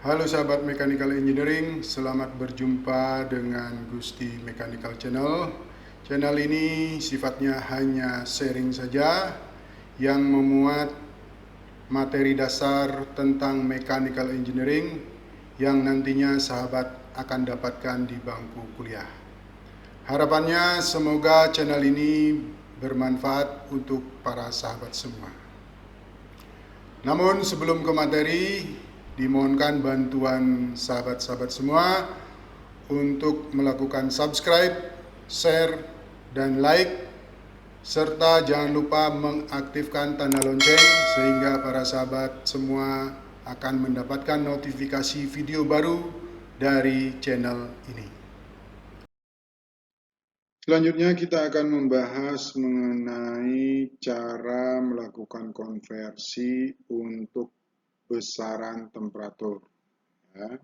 Halo sahabat Mechanical Engineering, selamat berjumpa dengan Gusti Mechanical Channel. Channel ini sifatnya hanya sharing saja yang memuat materi dasar tentang Mechanical Engineering yang nantinya sahabat akan dapatkan di bangku kuliah. Harapannya semoga channel ini bermanfaat untuk para sahabat semua. Namun sebelum ke materi, dimohonkan bantuan sahabat-sahabat semua untuk melakukan subscribe, share, dan like, serta jangan lupa mengaktifkan tanda lonceng sehingga para sahabat semua akan mendapatkan notifikasi video baru dari channel ini. Selanjutnya kita akan membahas mengenai cara melakukan konversi untuk besaran temperatur. Ya,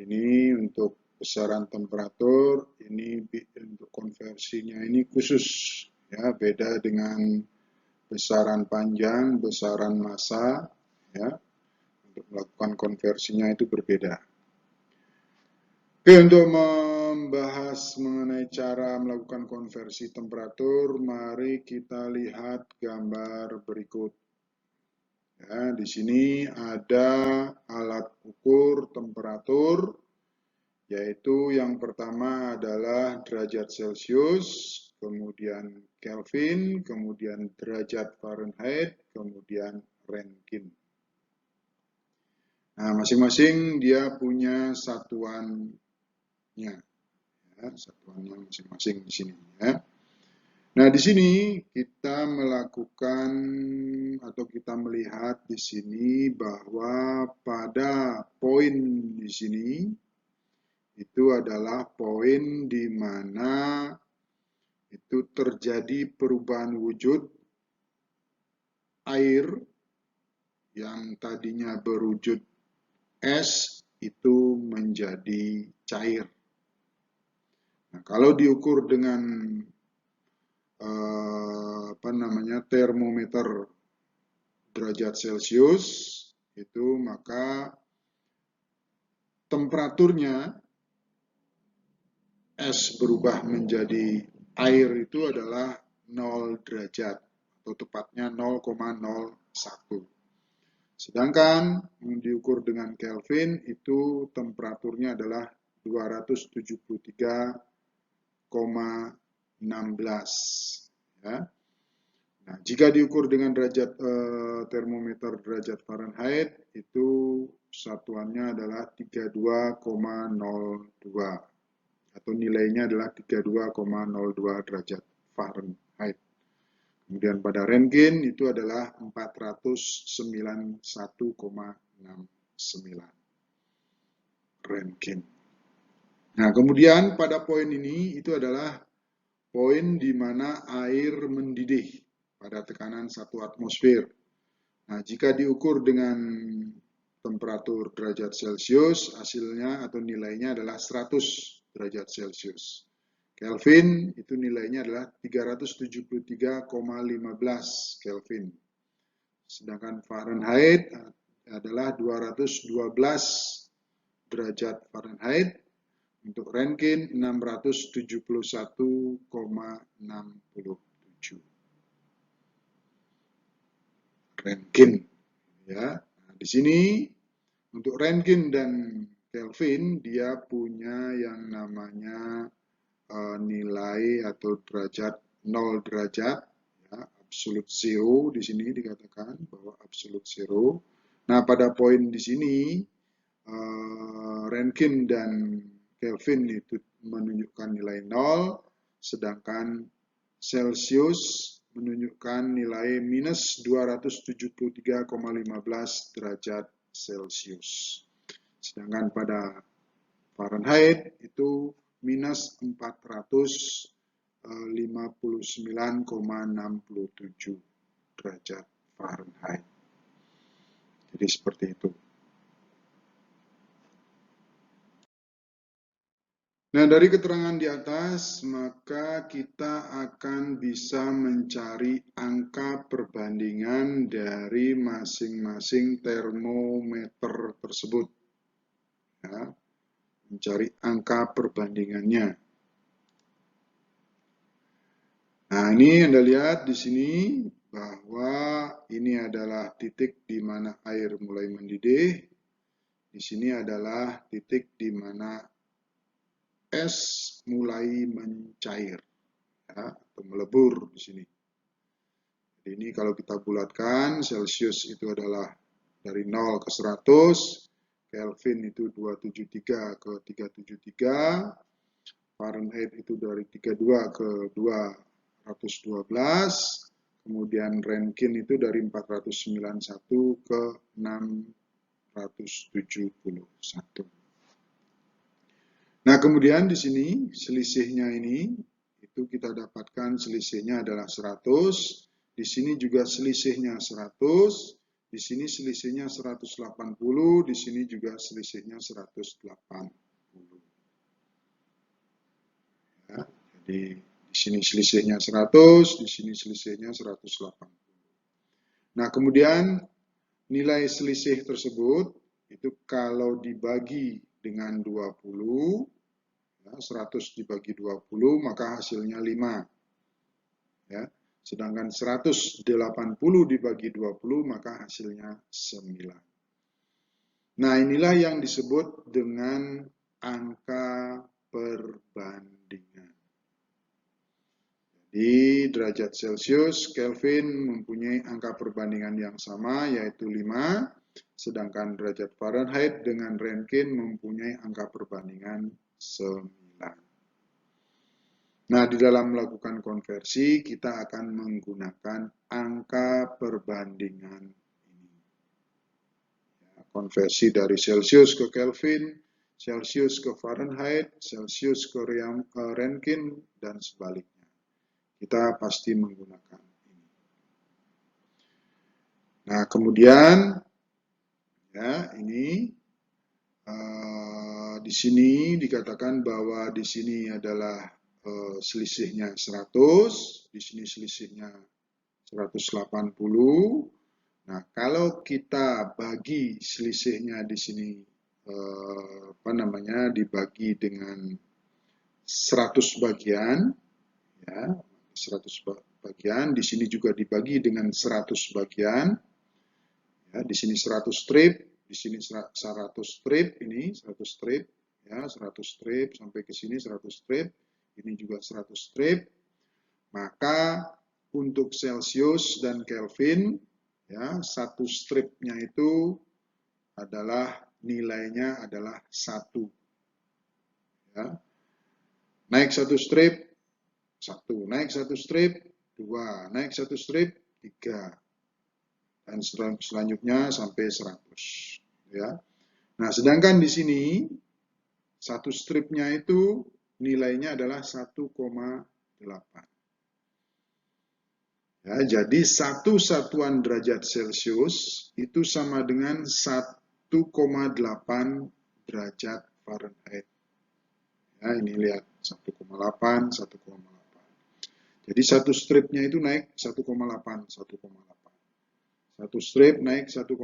ini untuk besaran temperatur, ini untuk konversinya ini khusus, ya, beda dengan besaran panjang, besaran massa, ya. Untuk melakukan konversinya itu berbeda. Oke, untuk membahas mengenai cara melakukan konversi temperatur, mari kita lihat gambar berikut. Ya, di sini ada alat ukur temperatur, yaitu yang pertama adalah derajat Celcius, kemudian Kelvin, kemudian derajat Fahrenheit, kemudian Rentgen. Nah, masing-masing dia punya satuannya, ya, satuannya masing-masing di sini, ya. Nah, di sini kita melakukan atau kita melihat di sini bahwa pada poin di sini itu adalah poin di mana itu terjadi perubahan wujud air yang tadinya berwujud es itu menjadi cair. Nah, kalau diukur dengan termometer derajat Celcius itu, maka temperaturnya es berubah menjadi air itu adalah 0 derajat atau tepatnya 0,01. Sedangkan diukur dengan Kelvin itu temperaturnya adalah 273,16, ya. Nah, jika diukur dengan derajat termometer derajat Fahrenheit itu satuannya adalah 32,02 atau nilainya adalah 32,02 derajat Fahrenheit. Kemudian pada Rentgen itu adalah 491,69 Rentgen. Nah, kemudian pada poin ini itu adalah poin di mana air mendidih pada tekanan 1 atmosfer. Nah, jika diukur dengan temperatur derajat Celcius, hasilnya atau nilainya adalah 100 derajat Celcius. Kelvin itu nilainya adalah 373,15 Kelvin. Sedangkan Fahrenheit adalah 212 derajat Fahrenheit. Untuk Rentgen 671,67 Rentgen, ya. Nah, di sini untuk Rentgen dan Kelvin dia punya yang namanya nilai atau derajat 0 derajat, ya, absolute zero di sini dikatakan bahwa absolute zero. Nah, pada poin di sini Rentgen dan Kelvin itu menunjukkan nilai 0, sedangkan Celsius menunjukkan nilai minus 273,15 derajat Celcius. Sedangkan pada Fahrenheit itu minus 459,67 derajat Fahrenheit. Jadi seperti itu. Nah, dari keterangan di atas, maka kita akan bisa mencari angka perbandingan dari masing-masing termometer tersebut. Ya, mencari angka perbandingannya. Nah, ini Anda lihat di sini bahwa ini adalah titik di mana air mulai mendidih. Di sini adalah titik di mana es mulai mencair, ya, atau melebur di sini. Jadi ini kalau kita bulatkan, Celsius itu adalah dari 0 ke 100, Kelvin itu 273 ke 373, Fahrenheit itu dari 32 ke 212, kemudian Rentgen itu dari 491 ke 671. Nah, kemudian di sini selisihnya ini itu kita dapatkan selisihnya adalah 100, di sini juga selisihnya 100, di sini selisihnya 180, di sini juga selisihnya 180. Ya, jadi di sini selisihnya 100, di sini selisihnya 180. Nah, kemudian nilai selisih tersebut itu kalau dibagi dengan 20, ya, 100 dibagi 20 maka hasilnya 5. Ya. Sedangkan 180 dibagi 20 maka hasilnya 9. Nah, inilah yang disebut dengan angka perbandingan. Di derajat Celcius, Kelvin mempunyai angka perbandingan yang sama, yaitu 5, sedangkan derajat Fahrenheit dengan Rentgen mempunyai angka perbandingan 9. Nah, di dalam melakukan konversi, kita akan menggunakan angka perbandingan ini. Konversi dari Celcius ke Kelvin, Celcius ke Fahrenheit, Celcius ke Rentgen, dan sebaliknya. Kita pasti menggunakan ini. Nah, kemudian ya ini di sini dikatakan bahwa di sini adalah selisihnya 100, di sini selisihnya 180. Nah, kalau kita bagi selisihnya di sini dibagi dengan 100 bagian, ya, 100 bagian, di sini juga dibagi dengan 100 bagian. Ya, di sini 100 strip, di sini 100 strip, ini 100 strip, ya, 100 strip sampai ke sini 100 strip, ini juga 100 strip. Maka untuk Celsius dan Kelvin, ya, satu stripnya itu adalah nilainya adalah 1. Ya. Naik satu strip 1, naik satu strip 2, naik satu strip 3, dan selanjutnya sampai 100. Ya. Nah, sedangkan di sini satu stripnya itu nilainya adalah 1,8. Ya, jadi satu satuan derajat Celcius itu sama dengan 1,8 derajat Fahrenheit. Ya, ini lihat 1,8, 1,8. Jadi satu stripnya itu naik 1,8, 1,8. Satu strip naik 1,8,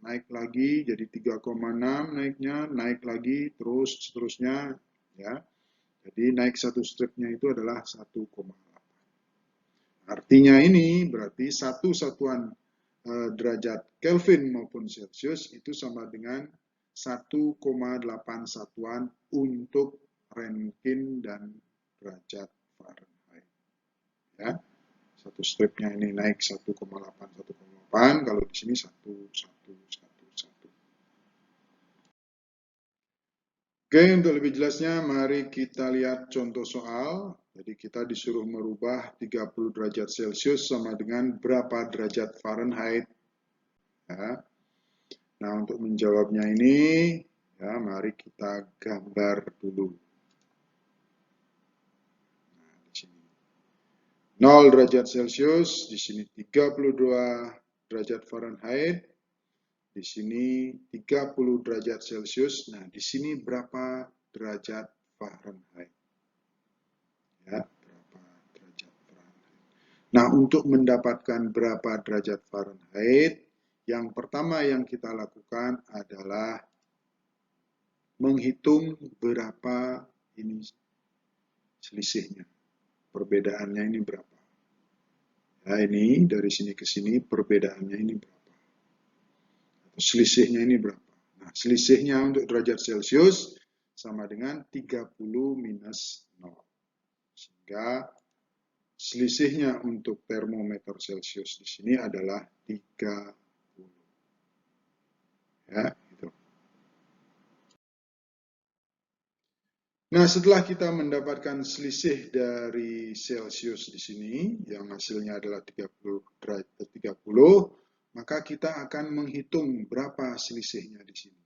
naik lagi jadi 3,6 naiknya, naik lagi terus seterusnya, ya. Jadi naik satu stripnya itu adalah 1,8. Artinya ini berarti satu satuan derajat Kelvin maupun Celcius itu sama dengan 1,8 satuan untuk Rentgen dan derajat Fahrenheit. Ya. Satu stripnya ini naik 1,8, 1,8, kalau di sini 1, 1, 1, 1. Oke, untuk lebih jelasnya mari kita lihat contoh soal. Jadi kita disuruh merubah 30 derajat Celcius sama dengan berapa derajat Fahrenheit. Ya. Nah, untuk menjawabnya ini, ya mari kita gambar dulu. Nah, di sini 0 derajat Celcius, di sini 32 derajat Fahrenheit, di sini 30 derajat Celcius. Nah, di sini berapa derajat Fahrenheit? Ya, berapa derajat Fahrenheit. Nah, untuk mendapatkan berapa derajat Fahrenheit, Yang pertama yang kita lakukan adalah menghitung berapa ini selisihnya. Perbedaannya ini berapa. Nah, ini dari sini ke sini perbedaannya ini berapa. Atau selisihnya ini berapa. Nah, selisihnya untuk derajat Celcius sama dengan 30 minus 0. Sehingga selisihnya untuk termometer Celcius di sini adalah 30. Ya, gitu. Nah, setelah kita mendapatkan selisih dari Celcius di sini, yang hasilnya adalah 30, maka kita akan menghitung berapa selisihnya di sini.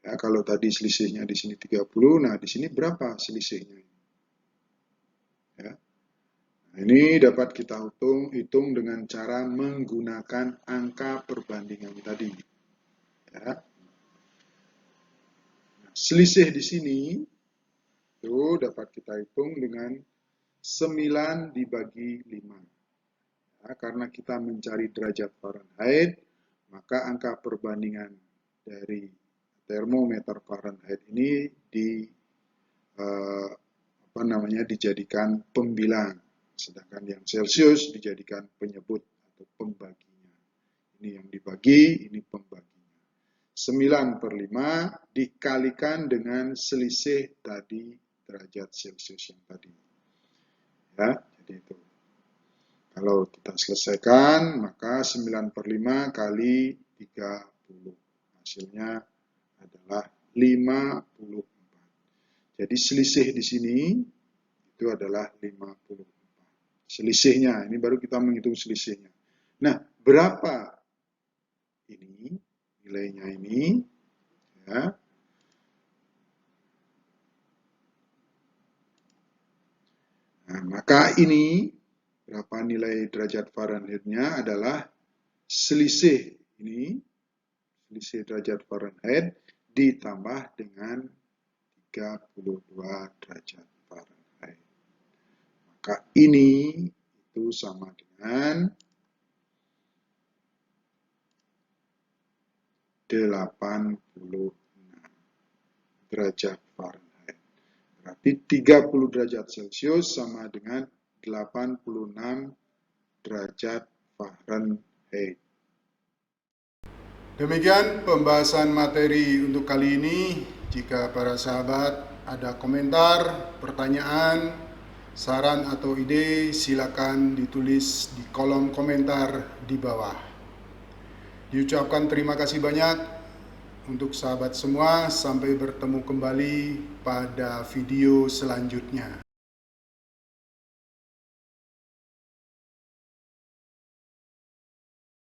Ya, kalau tadi selisihnya di sini 30, nah di sini berapa selisihnya? Ya. Nah, ini dapat kita hitung dengan cara menggunakan angka perbandingan tadi. Ya. Nah, selisih di sini itu dapat kita hitung dengan 9 dibagi 5. Ya, karena kita mencari derajat Fahrenheit, maka angka perbandingan dari termometer Fahrenheit ini dijadikan pembilang, sedangkan yang Celcius dijadikan penyebut atau pembaginya. Ini yang dibagi, ini pembaginya. 9/5 dikalikan dengan selisih tadi derajat Celcius yang tadi. Ya, jadi itu. Kalau kita selesaikan, maka 9/5 kali 30. Hasilnya adalah 54. Jadi selisih di sini itu adalah 54. Selisihnya, ini baru kita menghitung selisihnya. Nah, berapa ini nilainya ini? Ya. Nah, maka ini berapa nilai derajat Fahrenheit-nya adalah selisih ini, selisih derajat Fahrenheit ditambah dengan 32 derajat Fahrenheit. Maka ini itu sama dengan 86 derajat Fahrenheit. Berarti 30 derajat Celcius sama dengan 86 derajat Fahrenheit. Demikian pembahasan materi untuk kali ini. Jika para sahabat ada komentar, pertanyaan, saran atau ide, silakan ditulis di kolom komentar di bawah. Diucapkan terima kasih banyak untuk sahabat semua. Sampai bertemu kembali pada video selanjutnya.